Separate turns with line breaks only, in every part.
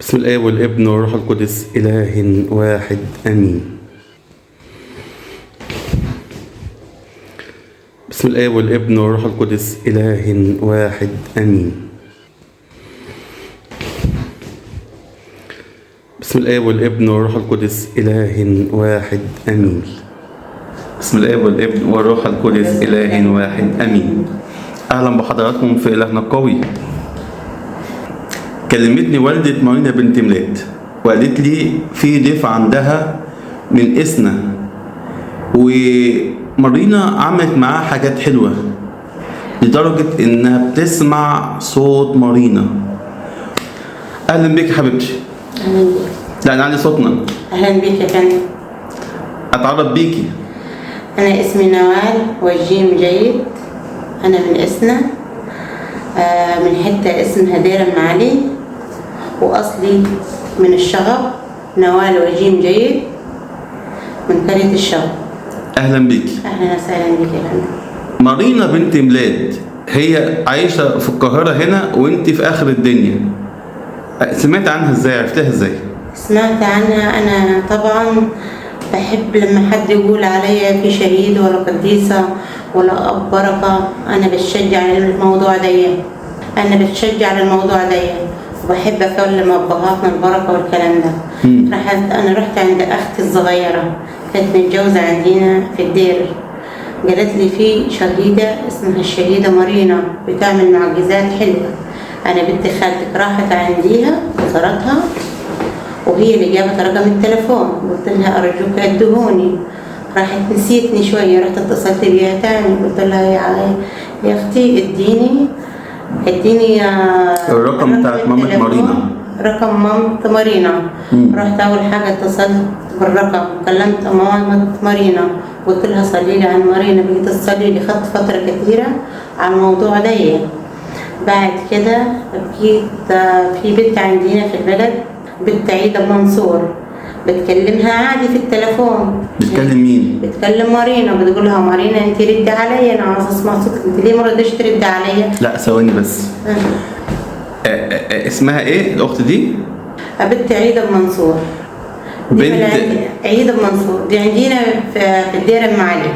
بسم الآب والابن والروح القدس إله واحد آمين. بسم الآب والابن والروح القدس إله واحد آمين. بسم الآب والابن والروح القدس إله واحد آمين. بسم الآب والابن والروح القدس إله واحد آمين. أهلا بحضراتكم في إلهنا القوي. كلمتني والدة مارينا بنت ميلاد وقالت لي في ضيف عندها من إسنا، ومارينا عملت معاه حاجات حلوة لدرجة إنها بتسمع صوت مارينا. أهلا بيك حبيبتي.
أهلا بيك.
لا نعلي صوتنا.
أهلا بيك يا فندم.
أتعرف بيكي.
أنا اسمي نوال والجيم جيد. أنا من إسنا، من حتة اسمها دير المعالي، وأصلي من الشغب. نوال وجيم جيد من قرية الشغب.
أهلا بيكي.
أهلا وسهلا بك يا فندم.
مارينا بنت ميلاد هي عايشة في القاهرة هنا وانت في آخر الدنيا. سمعت عنها ازاي؟ عرفتها ازاي؟
سمعت عنها، أنا طبعا بحب لما حد يقول عليا في شهيد ولا قديسة ولا أب بركة، أنا بتشجع الموضوع ده. بتشجع الموضوع ده وبحب أكلم أبهاتنا البركة والكلام ده. أنا رحت عند أختي الصغيرة، كانت متجوزة عندنا في الدير. قالت لي في شهيدة اسمها الشهيدة مارينا بتعمل معجزات حلوة. أنا بنت خالتك راحت عنديها وزارتها، وهي اللي جابت رقم التليفون. قلت لها أرجوك ادهوني. راحت نسيتني شوية، رحت اتصلت بيها تاني قلت لها يا أختي اديني
الرقم بتاعت مامة مارينا.
رقم مامة مارينا. رحت أول حاجة اتصلت بالرقم، كلمت مامة مارينا قلت لها صلي لي عن مارينا. بقيت تصلي لي، خدت فترة كتيرة على الموضوع ده. بعد كده بقيت في بنت عندنا في البلد، بنت عيدة منصور، بتكلمها عادي في التليفون.
بتكلم مين؟
بتكلم مارينا، بتقولها مارينا انت ردي عليا، انا عاوزه اسمع صوتك، انت ليه ما ردتش تردي عليا؟
لا ثواني بس. اسمها ايه الاخت دي؟
بنت عيدة منصور.
بنت
عيدة منصور دي عندنا في الدير المعالي.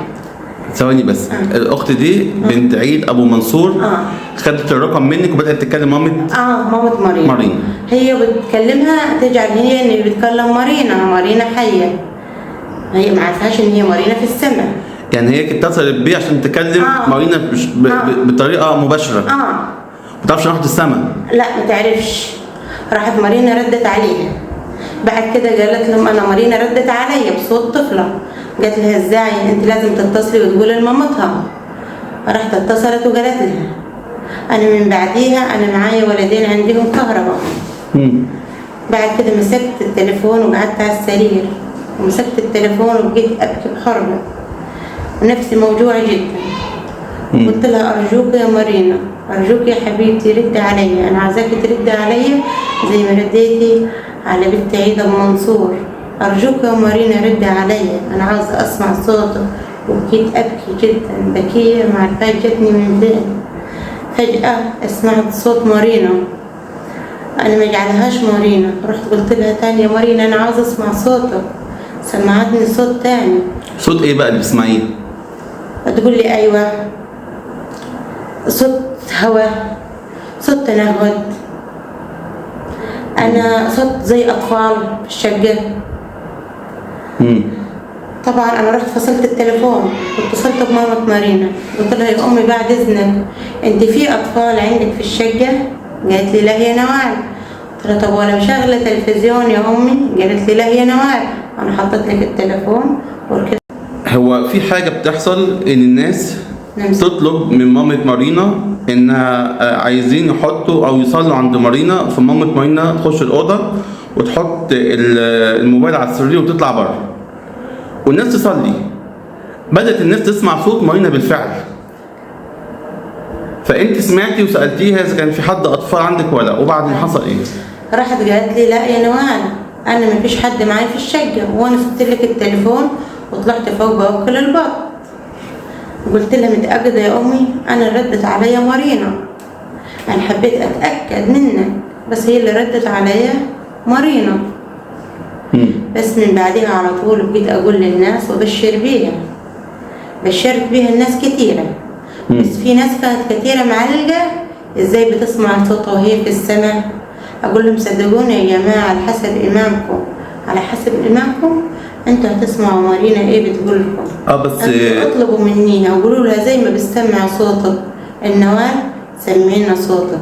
ثواني بس. الاخت دي بنت عيد ابو منصور. خدت الرقم منك وبدات تتكلم مامة
مامة مارينا. هي بتكلمها تجعل هي ان بتكلم مارينا حيه. هي ما عرفهاش ان هي مارينا في السماء.
يعني هي اتصلت بيه عشان تكلم مارينا بطريقه مباشره. ما تعرفش راحت السماء. لا
ما تعرفش. راحت مارينا ردت عليها. بعد كده قالت لهم انا مارينا ردت عليا بصوت طفله. قالت لها ازاي انت لازم تتصلي وتقولي لمامتها. راحت اتصلت وقالت لها. انا من بعديها انا معايا ولدين عندهم كهرباء. بعد كده مسكت التليفون وقعدت على السرير ومسكت التليفون وبقيت ابكي بحرقه ونفسي موجوعه جدا. قلت لها ارجوك يا مارينا، ارجوك يا حبيبتي ردي عليا، انا عايزاكي تردي عليا زي ما رديتي على بنت عيدة منصور. ارجوك يا مارينا ردي عليا، انا عاوزه اسمع صوتك. وبقيت ابكي جدا بكيه، ما عرفاش جتني من فين. فجأة سمعت صوت مارينا، أنا ما جعلهاش مارينا. رحت قلت لها تاني يا مارينا أنا عاوزة أسمع صوتك. سمعتني صوت تاني.
صوت إيه بقى اللي بتسمعيه؟
تقول لي أيوة، صوت هوا، صوت تنهد، أنا صوت زي أطفال في الشقة. طبعا انا رحت فصلت التليفون واتصلت بمامة مارينا قلت لها يا امي بعد اذنك انت في اطفال عندك في الشقه؟ قالت لي لا هي نوال. قلت لها طب وانا مشغله تلفزيون يا امي؟ قالت لي لا هي نوال، انا حطيت لك التليفون وركبت.
هو في حاجه بتحصل ان الناس تطلب من مامة مارينا انها عايزين يحطوا او يصلوا عند مارينا، فمامة مارينا تخش الاوضه وتحط الموبايل على السرير وتطلع بره والناس تصلي. بدأت الناس تسمع صوت مارينا بالفعل. فانت سمعتي وسألتيها اذا كان في حد اطفال عندك ولا، وبعدين حصل ايه؟
راحت قالت لي لا يا نوال انا مفيش حد معايا في الشقه، وانا سبت لك التليفون وطلعت فوق باكل البط. قلت لها متأكدة يا امي؟ انا ردت عليا مارينا، انا حبيت اتأكد منك بس هي اللي ردت عليا مارينا. بس من بعدها على طول بقيت اقول للناس وابشر بيها، بشرت بيها الناس كتيرة. بس في ناس كانت كتيرة معلقة ازاي بتسمع صوتها وهي في السماء. اقول لهم صدقوني يا جماعة، على حسب ايمانكم، على حسب ايمانكم انتوا هتسمعوا مارينا ايه بتقول لكم.
بس
انتوا اطلبوا منيها وقولوا لها زي ما بتسمع صوتك النوال سمعينا صوتك.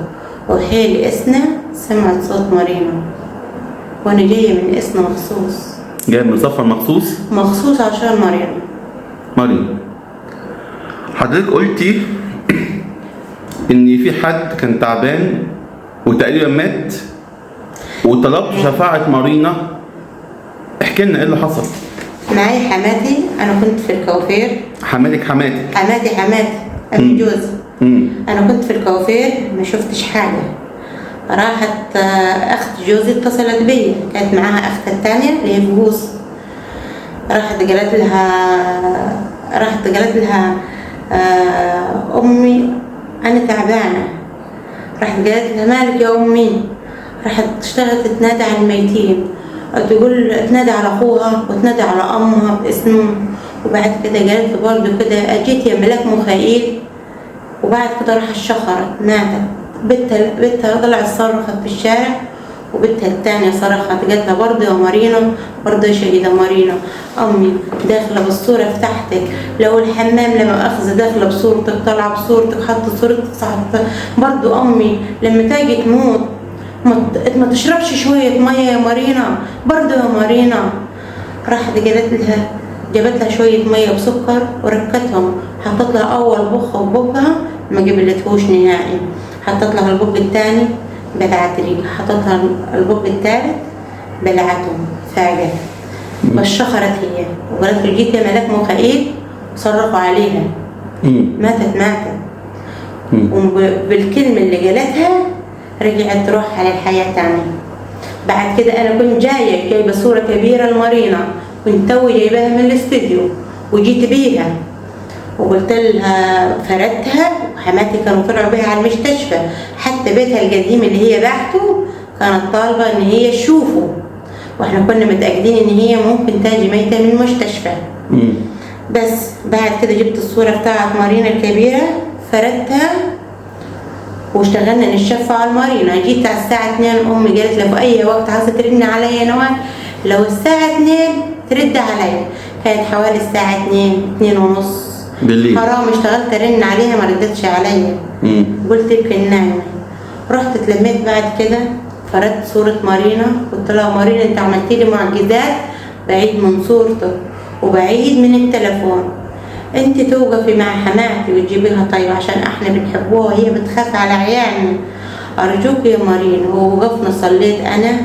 وحيل اسنا سمعت صوت مارينا، وانا جاية من اسنا مخصوص،
جاي من سفر مخصوص
عشان مارينا.
مريم، حضرتك قلتي ان في حد كان تعبان وتقريبا مات وطلبت شفاعة مارينا. احكي لنا ايه اللي حصل.
معايا حماتي، انا كنت في الكوافير.
حماتي
ابي جوزي. انا كنت في الكوافير ما شفتش حاجة. راحت اخت جوزي اتصلت بيا، كانت معاها اختها الثانية اللي هي بوس. راحت قالت لها امي انا تعبانه. راحت قالت لها مالك يا امي. راحت اشتغلت تنادي على الميتين، تقول تنادي على اخوها وتنادي على امها باسمهم. وبعد كده قالت له برضه كده اجيت يا ملاك مخيل. وبعد كده راح الشخرت ماتت. بنتها طلعت صرخت في الشارع، وبنتها الثانية صرخت قالت لها برضه يا مارينا، برضه يا شهيدة مارينا، أمي داخلة بالصورة بتاعتك، لو الحمام لما أخذ داخلة بصورتك طالعة بصورتك حط صورتك صحت. برضه أمي لما تاجي تموت ما تشربش شوية مية يا مارينا، برضه يا مارينا. راحت جابت لها شوية مية بسكر وركتهم، حطت لها أول بخة ببقها ما قبلتهوش نهائي، حطت لها البق الثاني بلعت ريق، حطتها البق الثالث بلعته فاجت. فشخرت هي وقالت له جيت يا ملاك مخيل وصرخوا عليها. ماتت. وبالكلمة اللي قالتها رجعت تروح على الحياة تاني. بعد كده أنا كنت جايبة صورة كبيرة لمارينا، كنت توي جايباها من الاستديو وجيت بيها وقلت لها فردتها. وحماتي كانوا طلعوا بيها على المستشفى، حتى بيتها القديم اللي هي باعته كانت طالبة ان هي تشوفه، واحنا كنا متأكدين ان هي ممكن تاجي ميتة من المستشفى. بس بعد كده جبت الصورة بتاعت مارينا الكبيرة فردتها واشتغلنا نشفع على المارينا. جيت على الساعة 2 امي قالت لي في اي وقت عايزة ترن عليا نوال، لو الساعة 2 ترد عليا. كانت حوالي الساعة 2 ونص بالليل. حرام اشتغلت ارن عليها ما ردتش عليا. قلت يمكن نايمة. رحت اتلميت بعد كده فردت صورة مارينا، قلت لها مارينا انت عملتي لي معجزات بعيد من صورتك وبعيد من التليفون. انت توقفي مع حماتي وتجيبيها طيب عشان احنا بنحبوها وهي بتخاف على عيالنا، ارجوك يا مارينا. ووقفنا صليت انا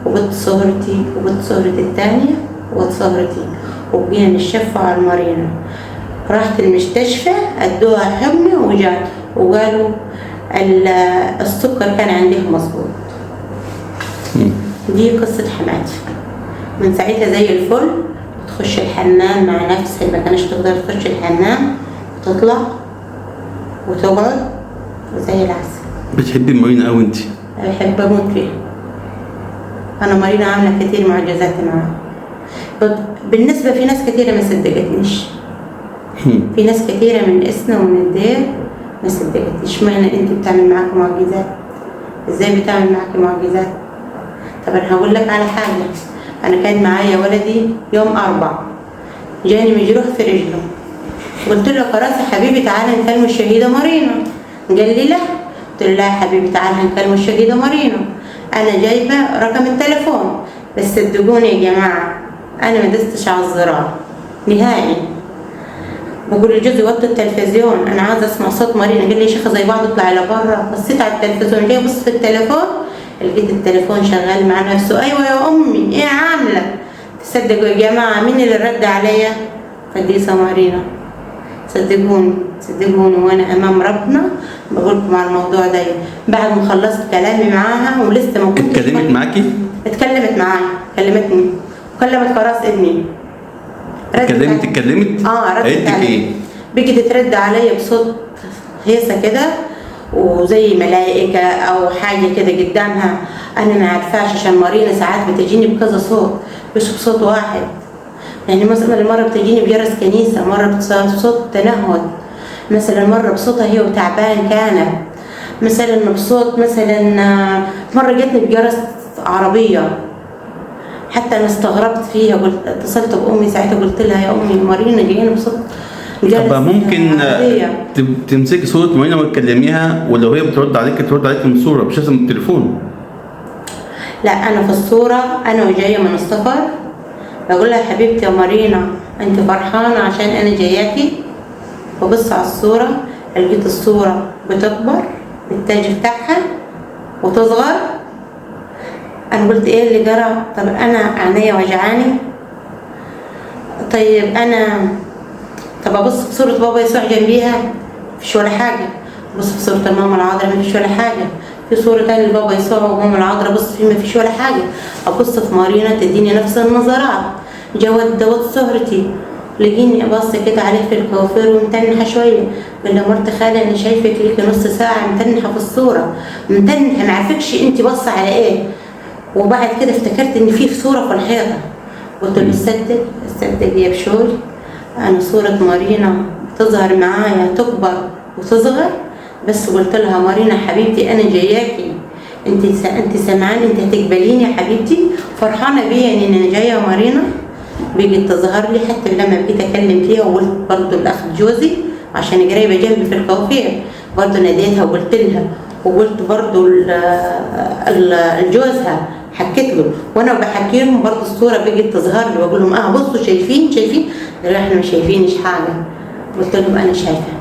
وبنت صهرتي وبنت صهرتي الثانية وبنت صهرتي وبقينا نشفع على مارينا. رحت المستشفى ادوها حمى وجات وقالوا السكر كان عندها مظبوط. دي قصة حماتي. من ساعتها زي الفل تخش الحمام مع نفسها، ما كانش تقدر تخش الحمام وتطلع وتقعد زي العسل.
بتحبي مارينا قوي انت؟
بحب اموت فيها. انا مارينا عامله كتير معجزات معاها. بالنسبه في ناس كتيره ما صدقتنيش، في ناس كتيره من اسنا ومن الدير ما صدقتنيش. اشمعنى انت بتعمل معاكم معجزات؟ ازاي بتعمل معاكم معجزات؟ طب انا هقول لك على حاجه. انا كان معايا ولدي يوم 4 جاني مجروح في رجله، قلت له خلاص يا حبيبي تعالى نكلم الشهيده مارينا. قال لي لا. قلت له لا يا حبيبي تعالى نكلم الشهيده مارينا، انا جايبه رقم التليفون. بس صدقوني يا جماعه انا ما دستش على الزرار نهائي. بقول لجوزي وطي التلفزيون انا عايزه اسمع صوت مارينا. قال لي يا شيخه زي بعض اطلعي لبره. بصيت على التلفزيون، جاي ابص في التليفون لقيت التليفون شغال مع نفسه. ايوه يا امي ايه عامله؟ تصدقوا يا جماعه مين اللي رد عليا؟ قديسه مارينا. صدقوني وانا امام ربنا بقول لكم على الموضوع ده. بعد ما خلصت كلامي معاها ولسه ما كنتش
اتكلمت معاكي؟
اتكلمت معايا، كلمتني وكلمت كراس ابني.
اتكلمت
ردت
قالت لك ايه؟
بقت ترد عليا بصوت هيصه كده وزي ملائكة أو حاجة كده قدامها، أنا ما عارفاش عشان مارينا ساعات بتجيني بكذا صوت مش بصوت واحد. يعني مثلا مرة بتجيني بجرس كنيسة، مرة بصوت تنهد، مثلا مرة بصوتها هي وتعبان كانت، مثلا بصوت مثلا مرة جتني بجرس عربية. حتى أنا استغربت فيها، قلت اتصلت بأمي ساعتها قلت لها يا أمي مارينا جاية بصوت جرس
طب ممكن
عربية.
تمسكي صورة مارينا وتكلميها، ولو هي بترد عليك ترد عليك من الصورة مش لازم التليفون.
لا أنا في الصورة أنا وجاية من السفر بقول لها حبيبتي يا مارينا أنت فرحانة عشان أنا جاياكي؟ ببص على الصورة لقيت الصورة بتكبر بالتاج بتاعها وتصغر. أنا قلت إيه اللي جرى؟ طب أنا عينيا وجعاني، طيب أنا طب أبص في صورة بابا يسوع جنبيها مفيش ولا حاجة، بص في صورة ماما العذراء مفيش ولا حاجة، في صورة تانية لبابا يسوع وماما العذراء بص فيه مفيش ولا حاجة، أبص في مارينا تديني نفس النظرات، جود دوت سهرتي، لقيني أبص كده عليه في الكوافير ومتنحة شوية، قال لي مرت خالي أنا شايفك ليكي نص ساعة متنحة في الصورة، متنحة معرفكش أنت باصة على إيه. وبعد كده افتكرت إن في صورة في الحيطة، قلت له صدق يا بشوي أنا صورة مارينا تظهر معايا تكبر وتصغر، بس قلت لها مارينا حبيبتي أنا جاياكي، أنت سامعاني، أنت هتقبليني يا حبيبتي، فرحانة بيا إن أنا جاية مارينا. بقت تظهر لي حتى لما بقيت أكلم فيها، وقلت برضه لأخ جوزي عشان قريبة جنبي في الكوافير برضه ناديتها وقلت لها، وقلت برضه لجوزها حكيت له، وانا بحكي لهم برضه الصوره بقت تظهر لي واقول لهم بصوا شايفين قالوا احنا مش شايفينش حاجه، قلت لهم انا شايفه.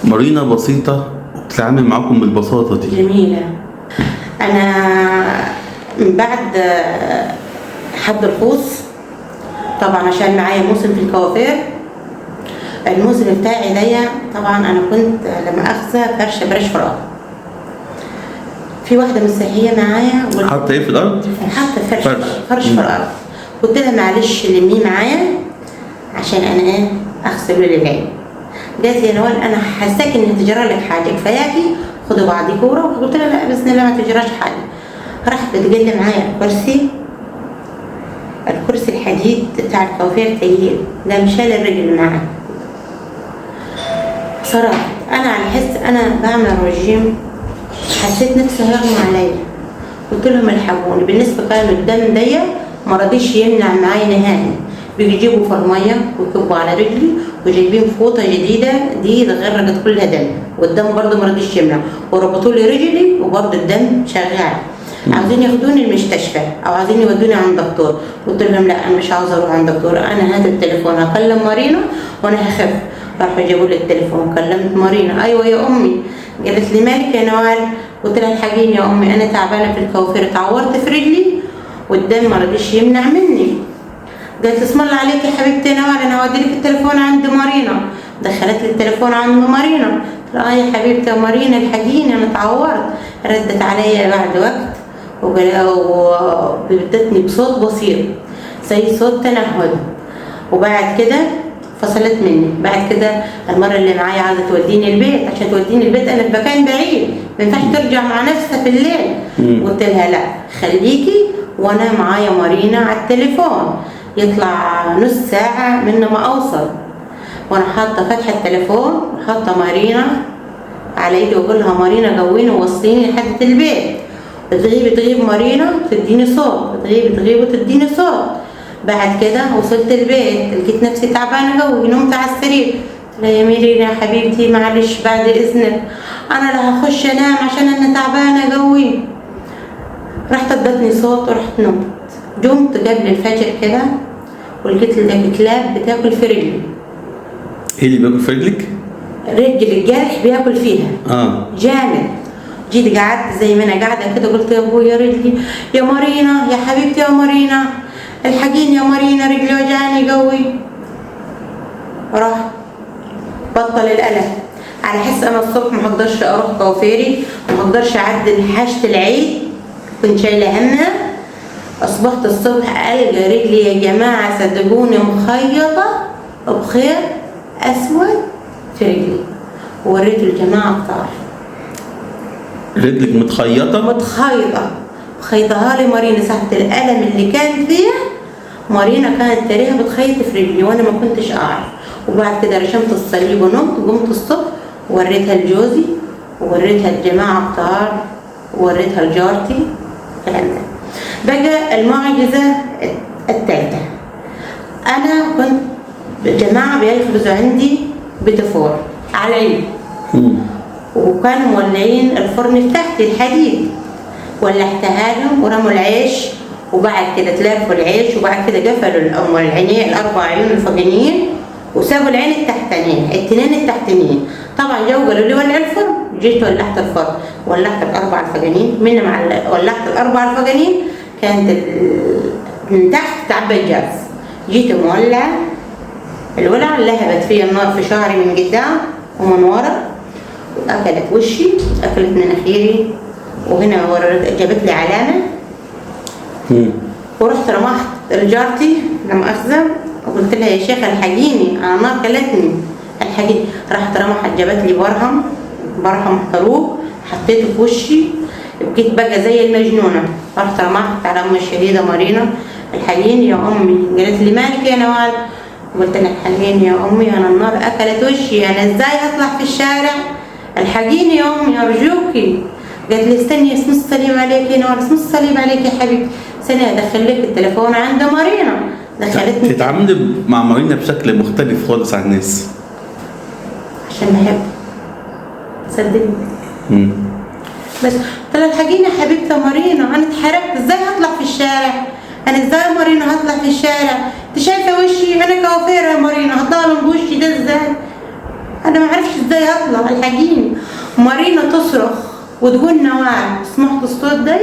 مارينا بسيطة وبتتعامل معاكم بالبساطة دي.
جميله. انا من بعد حد القوس طبعا عشان معايا موسم في الكوافير، الموسم بتاعي ده طبعا انا كنت لما اخذه فرشه برش في الارض، في واحدة مسيحية معايا
حاطة ايه في الأرض؟
حاطة فرش في الأرض، قلت لها معلش لميه معايا عشان أنا إيه أغسله للعين. قالت لي يا نوال أنا حاساك إن هتجرى لك حاجة كفاياكي خدي بعضك وروحي، قلت لها لا بإذن الله ما تجراش حاجة. راحت بتقول معايا الكرسي الحديد بتاع الكوافير تقيل، ده مشال الرجل معايا. صراحة أنا على حس أنا بعمل رجيم حسيت نفسي هيغمى عليا، قلت لهم الحقوني. بالنسبه كان الدم ضيق ما رضيش يمنع معايا نهائي، بيجيبوا فرميه ويكبوا على رجلي وجايبين فوطه جديده دي غرقت كلها دم، والدم برضه ما رضيش يمنع، وربطوا لي رجلي وبرضه الدم شغال. عاوزين ياخدوني المستشفى او عاوزين يودوني عند دكتور، قلت لهم لا انا مش عاوزه اروح عند دكتور، انا هات التليفون هكلم مارينا وانا هخف. راحوا جابوا لي التليفون كلمت مارينا، ايوه يا امي. قالت لي مالك يا نوال؟ قلت لها الحقيني يا امي انا تعبانه في الكوافير اتعورت في رجلي والدم ما رضيش يمنع مني. قالت اسم الله عليك يا حبيبتي نوال انا هودي لك التليفون عند مارينا، دخلت لي التليفون عند مارينا، قلت لها يا حبيبتي يا مارينا الحقيني انا اتعورت. ردت عليا بعد وقت وبدتني بصوت بسيط زي صوت تنهد، وبعد كده فصلت مني. بعد كده المرة اللي معايا عايزة توديني البيت، عشان توديني البيت أنا في مكان بعيد ما ينفعش ترجع مع نفسها في الليل. قلت لها لا خليكي وأنا معايا مارينا على التليفون، يطلع نص ساعة من ما أوصل، وأنا حاطة فتحة التليفون وحاطة مارينا على إيدي وأقول لها مارينا قويني ووصليني لحد البيت. بتغيب مارينا تديني صوت، بتغيب وتديني صوت. بعد كده وصلت البيت لقيت نفسي تعبانه قوي، نمت على السرير. لا يا ميرينا يا حبيبتي معلش بعد اذنك انا لا هخش انام عشان انا تعبانه قوي. رحت ادتني صوت ورحت نمت. قمت قبل الفجر كده ولقيت الكلاب بتاكل في رجلي.
ايه اللي بياكل في رجلك؟
رجل الجرح بياكل فيها جامد. جيت قعدت زي ما انا قاعده كده قلت يا ابويا رجلي يا مارينا يا حبيبتي يا مارينا الحقيني يا مارينا رجلي وجعاني قوي. راح بطل الألم. على حس انا الصبح ما هقدرش اروح كوافيري وما هقدرش اعدل حاجه العيد كنت شايله همها. اصبحت الصبح القى رجلي يا جماعه صدقوني مخيطه بخيط اسود في رجلي، ووريته الجماعه قطار.
رجلك متخيطة؟
خيطها لي مارينا ساعة الألم اللي كان فيها. مارينا كانت تاريها بتخيط في رجلي وانا ما كنتش اعرف. وبعد كده رشمت الصليب ونمت، قمت الصبح ووريتها لجوزي ووريتها الجماعة بتاعها ووريتها لجارتي الكلام ده. بقى المعجزة التالتة، انا كنت الجماعة بيخبزوا عندي بتفور على العيد، وكانوا مولعين الفرن بتاعتي الحديد، ولعتها لهم ورموا العيش، وبعد كده تلافوا العيش، وبعد كده قفلوا العينين الاربع عيون الفوقانيين وسابوا العين التحتانيين التنين التحتانيين. طبعا جو قالوا لي ولع الفرن، جيت ولعت الفرن، ولعت الاربع الفوقانيين ولعت الاربع الفوقانيين، كانت من تحت تعبى الجاز. جيت مولعه الولعه، لهبت فيا النار في شعري من قدام ومن ورا، واكلت وشي، اكلت مناخيري، وهنا ورا جابت لي علامه. ورحت رمحت لجارتي لما اخذها وقلت لها يا شيخه الحقيني انا النار كلتني الحقيني. راحت رمحت جابت لي برهم خروج حطيته في وشي، بقيت بقى زي المجنونه. رحت رمحت على ام الشهيده مارينا الحقيني يا امي. قالت لي مالك يا نوال؟ قلت لها الحقيني يا امي انا النار اكلت وشي، انا ازاي هطلع في الشارع؟ الحقيني يا امي ارجوكي. قالت لي استني اسم الصليب عليك يا نوال، اسم الصليب عليك يا حبيبتي. ثانية ادخل لك التليفون عند مارينا. دخلتني.
تتعاملي مع مارينا بشكل مختلف خالص عن الناس
عشان بحب صدقني. بس قلت لها الحقيني يا حبيبتي يا مارينا انا اتحركت، ازاي هطلع في الشارع؟ انا ازاي يا مارينا هطلع في الشارع؟ انت شايفه وشي انا كوافيره يا مارينا، هطلع بوشي ده ازاي؟ انا ما عرفتش ازاي اطلع. الحقيني. مارينا تصرخ وتقول نوال. سمعت الصوت ده؟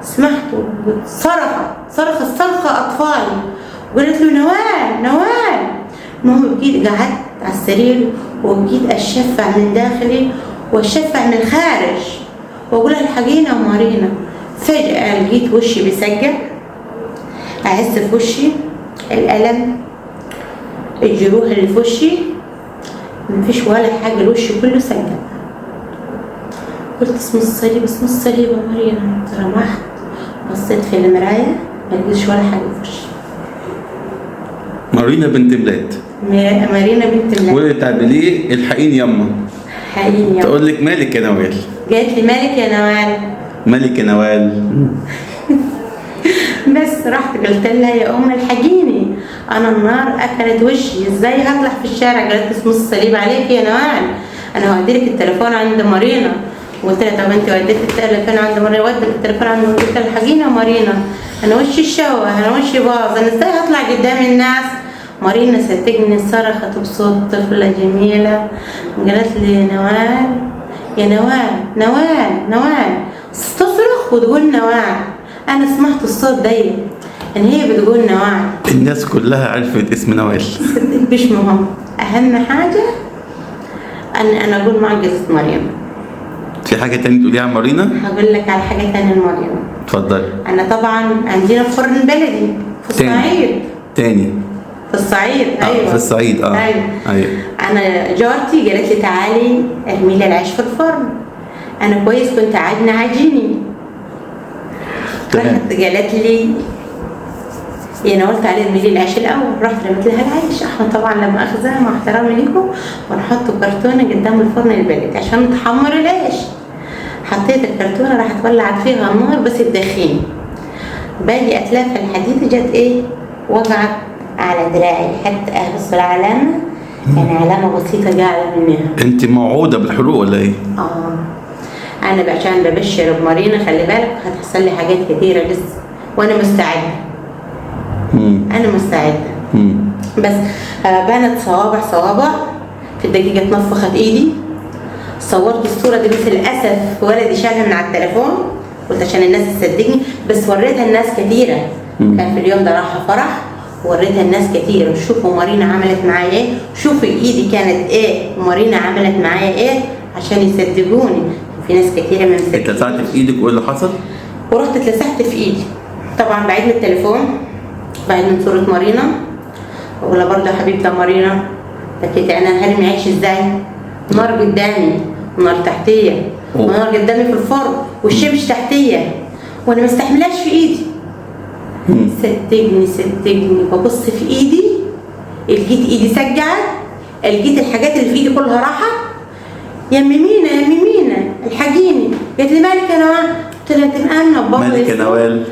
سمعته صرخ الصرخة أطفالي، وقالت له نوال. المهم بقيت قعدت على السرير وبقيت أشفع من داخلي وأشفع من الخارج وأقول لها الحقيني يا مارينا. فجأة لقيت وشي بيسقع، أحس في وشي الألم، الجروح اللي في وشي مفيش ولا حاجة، الوش كله سقع. قلت اسم الصليب اسم الصليب يا مارينا. رمحت بصيت في المراية ما لقيتش ولا حاجة في وشي.
مارينا بنت بلاد.
مارينا بنت بلاد.
وقلت تعمليه الحقيني يما.
الحقيني يما.
تقول لك مالك يا نوال.
قالت لي مالك يا نوال.
مالك يا نوال.
بس رحت قلت لها يا ام الحقيني انا النار اكلت وشي، ازاي هطلع في الشارع؟ قالت اسم الصليب عليك يا نوال، انا هوديلك التليفون عند مارينا. قلت لها طب انت وديت التليفون عند مارينا؟ وديت التليفون عند مارينا. قلت لها الحقيني يا مارينا انا وشي الشوه، انا وشي باظ، انا ازاي هطلع قدام الناس؟ مارينا صدقني صرخت بصوت طفله جميله، قالت لي نوال يا نوال تصرخ وتقول نوال. انا سمعت الصوت ده ان هي بتقول نوال.
الناس كلها عرفت اسم نوال.
مش مهم، اهم حاجه ان انا اقول معجزه مريم.
في حاجه تانية تقوليها عن مارينا؟
هقول لك على حاجه تانية لمريم.
اتفضلي.
انا طبعا عندنا فرن بلدي في الصعيد.
تاني
في الصعيد. ايوه
في الصعيد.
ايوه. انا جارتي قالت لي تعالي ارمي لي العيش في الفرن. انا كويس كنت عاجنه عجيني. راحت قالت لي انا قلت عليه ارمي لي العيش الاول. رحت رميت لها العيش. احنا طبعا لما اخذها مع احترامي ليكم ونحط كرتونه قدام الفرن البلدي عشان تحمر العيش. حطيت الكرتونه راحت ولعت فيها النار بس تدخين. باجي اتلاف الحديد جت وقعت على دراعي حتى اهبص العلامه، يعني علامه بسيطه قاعده منها.
انت موعوده بالحروق ولا ايه؟
انا عشان ببشر بمارينا خلي بالك هتحصل لي حاجات كتيره لسه وانا مستعده. انا مستعده. بس بانت صوابع في الدقيقه اتنفخت ايدي. صورت الصوره دي بس للاسف ولدي شالها من على التليفون، قلت عشان الناس تصدقني، بس وريتها الناس كتيره. كان في اليوم ده رايحه فرح وريتها الناس كتير. شوفوا مارينا عملت معايا ايه، شوفوا ايدي كانت ايه ومارينا عملت معايا ايه عشان يصدقوني. في ناس كتيره من
اتلسعت في ايدك وايه اللي حصل؟
ورحت اتلسعت في ايدي. طبعا بعيد من التليفون، بعيد من صوره مارينا. ولا برضه حبيبتي مارينا بكيت انا هرمي عيش ازاي؟ نار قدامي ونار تحتيه والنار قدامي في الفرن والشمس تحتيا وانا ما استحملاش في ايدي. صدقني ببص في ايدي لقيت ايدي سجعت، لقيت الحاجات اللي في ايدي كلها راحت. يا ميمينة الحقيني. قالت لي مالك يا نوال؟ قلت لها انت مأمنة ببابا يسوع؟
مالك يا نوال؟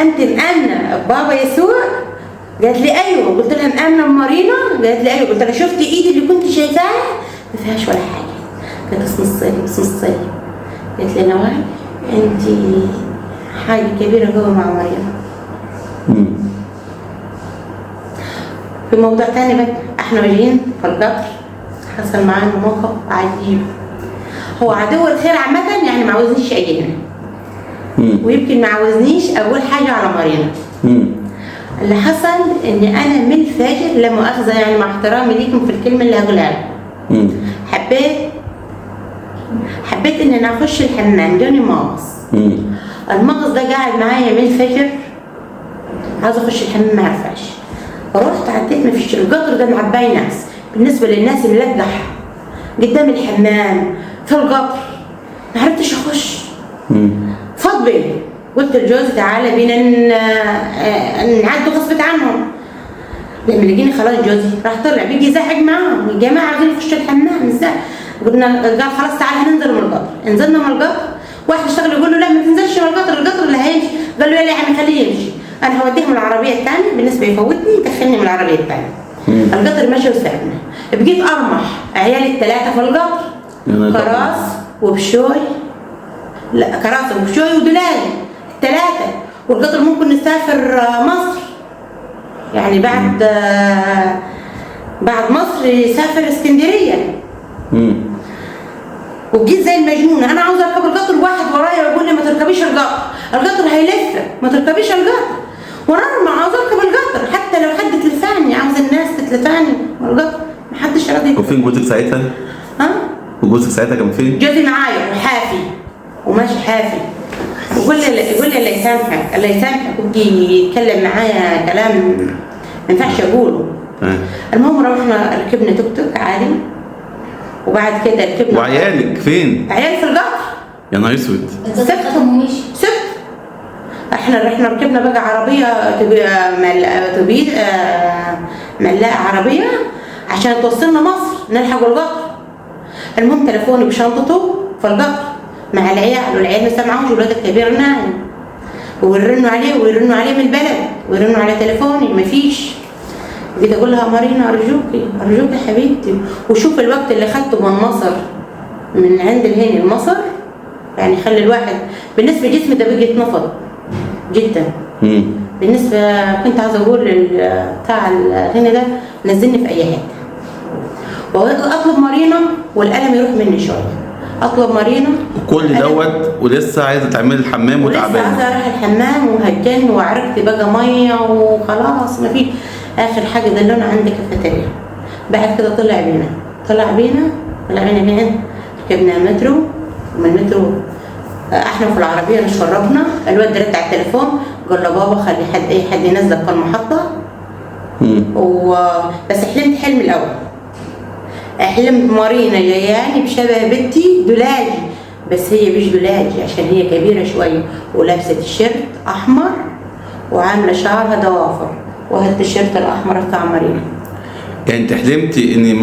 انت مأمنة ببابا يسوع؟ قالت لي ايوه. قلت لها مأمنة بمارينا؟ قالت لي ايوه. قلت لها شفتي ايدي اللي كنت شايفاها؟ ما فيهاش ولا حاجة. قالت اسم الصليب. قالت لي نوال انت حاجة كبيرة جوه مع مريم. في موضوع تاني بقى، احنا ماشيين في القطر حصل معانا موقف عجيب. هو عدو الخير عامة يعني ما عاوزنيش اجينا، ويمكن ما عاوزنيش اقول حاجة على مريم. اللي حصل ان انا من الفجر، لا مؤاخذة يعني مع احترامي ليكم في الكلمة اللي هقولها، حبيت ان انا اخش الحمام جاني مغص. المغص ده قاعد معايا من الفجر، عاوز اخش الحمام ما عرفاش. رحت عديت، ما فيش. القطر ده معباي ناس، بالنسبه للناس اللي لقح قدام الحمام في القطر ما عرفتش اخش. فاض بي. قلت لجوزي تعالى بينا نعدوا غصبت عنهم. لما لقيني خلاص جوزي راح طلع بيجي يزعج معاهم، يا جماعه عايزين نخش الحمام ازاي؟ قلنا قال خلاص تعالى ننزل من القطر. نزلنا من القطر، واحد اشتغل يقول له لا ما تنزلش من القطر، القطر اللي هيمشي. قال له يا عم خليه يمشي، انا هوديه من العربيه الثانيه، بالنسبه يفوتني يدخلني من العربيه الثانيه. القطر ماشي وسابنا. بقيت ارمح عيالي الثلاثه في القطر، كراس وبشوي، لا كراس وبشوي ودلال الثلاثه. والقطر ممكن نسافر مصر، يعني بعد مصر يسافر اسكندريه. وجيت زي المجنونه انا عاوزه اركب القطر، واحد ورايا يقول لي ما تركبيش القطر هيلف، ما تركبيش القطر. وانا ما عاوزه اركب القطر، حتى لو حد تلفاني عاوزه الناس تتلفاني القطر، ما حدش راضي.
وفين جوزك ساعتها؟ وجوزك ساعتها كان فين؟
جوزي معايا وحافي وماشي حافي، ويقول لي الله يسامحك ويجي يتكلم معايا كلام ما ينفعش اقوله. المهم رحنا ركبنا توك توك عادي، وبعد كده ركبنا.
وعيالك فين؟
عيالي في القطر.
يا نهار اسود.
سبت احنا ركبنا بقى عربيه ملاقه عربيه عشان توصلنا مصر نلحق القطر. المهم تليفوني بشنطته في القطر مع العيال، والعيال ما سمعوش، والولد الكبير نايم، ويرنوا عليه من البلد، ويرنوا على تليفوني مفيش. جيت اقول لها مارينا ارجوكي يا حبيبتي، وشوف الوقت اللي خدته من مصر، من عند الهنا لمصر، يعني خلي الواحد بالنسبه جسمي ده بيجي يتنفض جدا. بالنسبه كنت عايزه اقول بتاع الهنا ده نزلني في اي حته، واطلب مارينا والقلم يروح مني شويه، اطلب مارينا
وكل دوت ولسه عايزه تعملي الحمام وتعبانه.
ولسه عايزه اروح الحمام وهجن وعرفت بقى ميه وخلاص ما في. اخر حاجه دلونا عند كافيتيريا. بعد كده طلع بينا فين؟ ركبنا المترو، ومن المترو احنا في العربيه نشربنا. الواد رد على التليفون قال له بابا خلي اي حد ينزلك في المحطه. بس حلمت حلم الاول، حلمت مارينا جاياني بشبه بنتي دولاجي، بس هي مش دولاجي عشان هي كبيره شويه، ولابسه تيشيرت احمر وعامله شعرها ضوافر، وهي التيشيرت الاحمر بتاع مارينا.
يعني انت حلمتي ان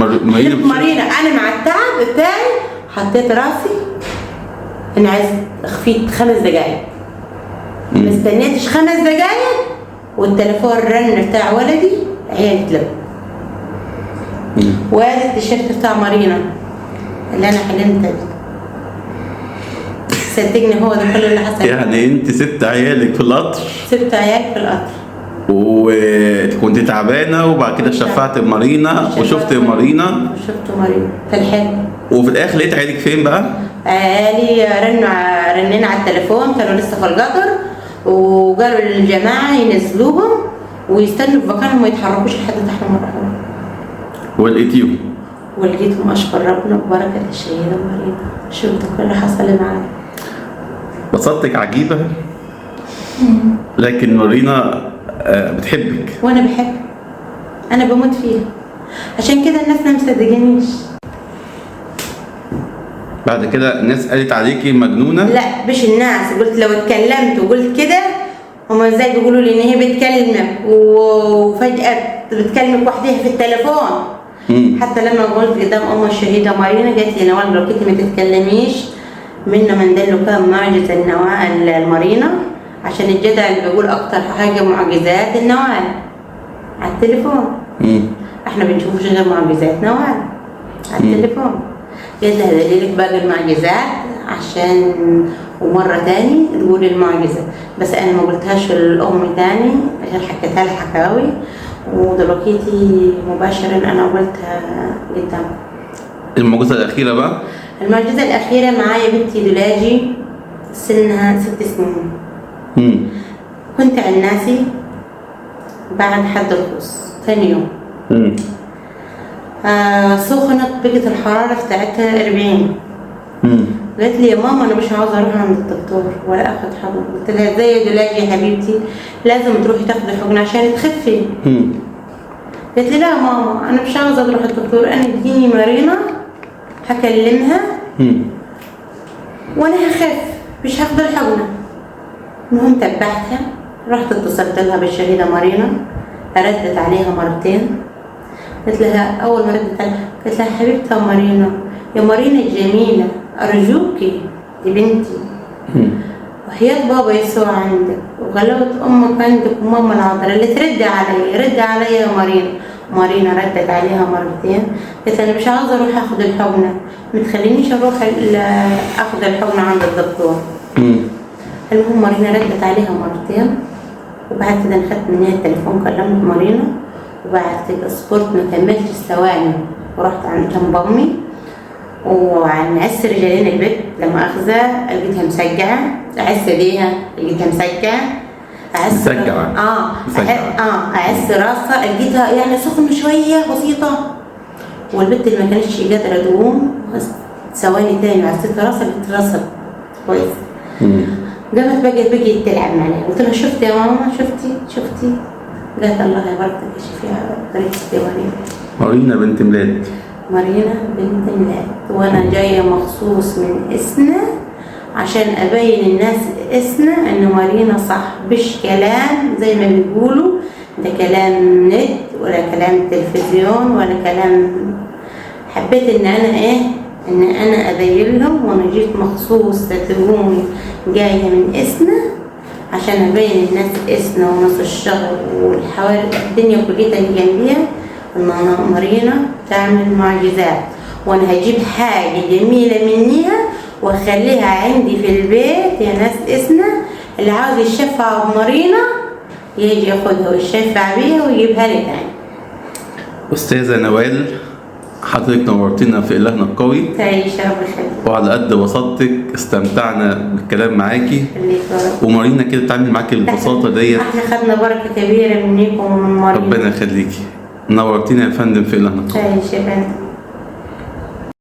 مارينا انا مع التعب بتاعي حطيت راسي انا عايز اخفيت 5 دقايق، ما استنيتش 5 دقايق والتليفون رن بتاع ولدي، عيالي اتلبوا. وهذا التيشيرت بتاع مارينا اللي انا حلمت بيه، صدقني هو ده كل اللي حصل.
يعني انت سبت عيالك في القطر؟
سبت عيالي في القطر
وكنت تعبانه، وبعد كده شفعت بمارينا وشفت مارينا
في الحلم.
وفي الاخر لقيت عيالك فين بقى؟
عيالي رنينا على التليفون، كانوا لسه في القطر، وقالوا للجماعه ينزلوهم ويستنوا في مكانهم ما يتحركوش لحد تحت مرة. ولقيتهم اشكر ربنا ببركه الشهيده مارينا. شفت كل اللي حصل معايا.
بصتك عجيبه، لكن مارينا بتحبك
وانا بحبك، انا بموت فيها، عشان كده الناس ما مصدقانيش.
بعد كده الناس قالت عليكي مجنونه؟
لا مش الناس، قلت لو اتكلمت وقلت كده هما ازاي بيقولوا لي ان هي بتكلمك وفجأة بتكلمك وحدها في التليفون. حتى لما قلت قدام ام الشهيدة مارينا قالت لي نوال لو كنت ما تتكلميش منا من دلو كان معجزة النوال المارينا، عشان الجدع اللي بيقول اكتر حاجة معجزات النوال على التليفون. احنا بنشوفش غير معجزات نوال على التليفون. قلت لها دليلك باقي المعجزات عشان ومرة تاني تقول المعجزة، بس أنا ما قلتهاش لأمي تاني غير حكيتها لها حكاوي، ودلوقتي مباشرة أنا قلتها قدام.
المعجزة الأخيرة بقى؟
المعجزة الأخيرة معايا بنتي دلاجي سنها 6 سنين. كنت عناسي بعد حد الخص ثاني يوم. سخنت بقت الحرارة بتاعتها 40. قالت لي يا ماما انا مش عاوزه اروح عند الدكتور ولا اخد حقن. قلت لها ازاي يا دلاجي يا حبيبتي لازم تروحي تاخدي حقن عشان تخفي. قالت لي لا يا ماما انا مش عاوزه اروح الدكتور، انا اديني مارينا هكلمها وانا هخف مش هاخد الحقنه. المهم تبعتها، رحت اتصلت لها بالشهيده مارينا، ردت عليها مرتين. قلت لها اول ما ردت عليها قلت لها حبيبتي يا مارينا، يا مارينا الجميله أرجوكي دي بنتي وحياة بابا يسوع عندك وغلاوة أمك عندك وماما العذراء اللي ترد علي، رد علي يا مارينا. مارينا ردت عليها مرتين، قلت أنا مش عاوزة أروح أخذ الحقنة، ما تخلينيش أروح أخذ الحقنة عند الدكتور. المهم مارينا ردت عليها مرتين، وبعد كده أخدت منها التليفون كلمت مارينا، وبعد كده صبرت ما كملتش ثواني ورحت عند جنب أمي وعن عس رجالين البيت لما اخذها لقيتها مسجعه، اعس ايديها لقيتها مسجعه، اعس اعس راسها لقيتها يعني سخنه شويه بسيطه، والبنت اللي ما كانتش قادره تقوم ثواني تاني عسيت راسها لقيت راسها كويس. قامت بقيت تلعب معايا، قلت لها شفتي يا ماما شفتي؟ قالت الله يبارك فيك شوفيها طريقتي
مارينا بنت ميلاد.
مارينا بنت ميلاد، وانا جايه مخصوص من اسنا عشان ابين الناس اسنا انه مارينا صح، مش كلام زي ما بيقولوا ده كلام نت ولا كلام تلفزيون ولا كلام. حبيت ان انا ابين لهم، وانا جيت مخصوص تلقوني جايه من اسنا عشان ابين الناس اسنا ونص الشهر والحوالي الدنيا كلها اللي جنبيها ان مارينا تعمل معجزات، وانا هجيب حاجه جميله منيها واخليها عندي في البيت يا ناس اسنا، اللي عاوز يشفع بمارينا يجي ياخدها ويشفع بيها ويجيبها لي تاني.
استاذه نوال حضرتك نورتنا في إلهنا القوي.
تعيش يا رب يخليك.
وعلى قد بساطتك استمتعنا بالكلام معاكي. ومارينا كده بتعمل معاكي البساطه ديت.
احنا خدنا بركه كبيره منكم ومن مارينا.
ربنا يخليكي. نورتينا يا فندم في إلهنا القوي.
تعيش يا فندم.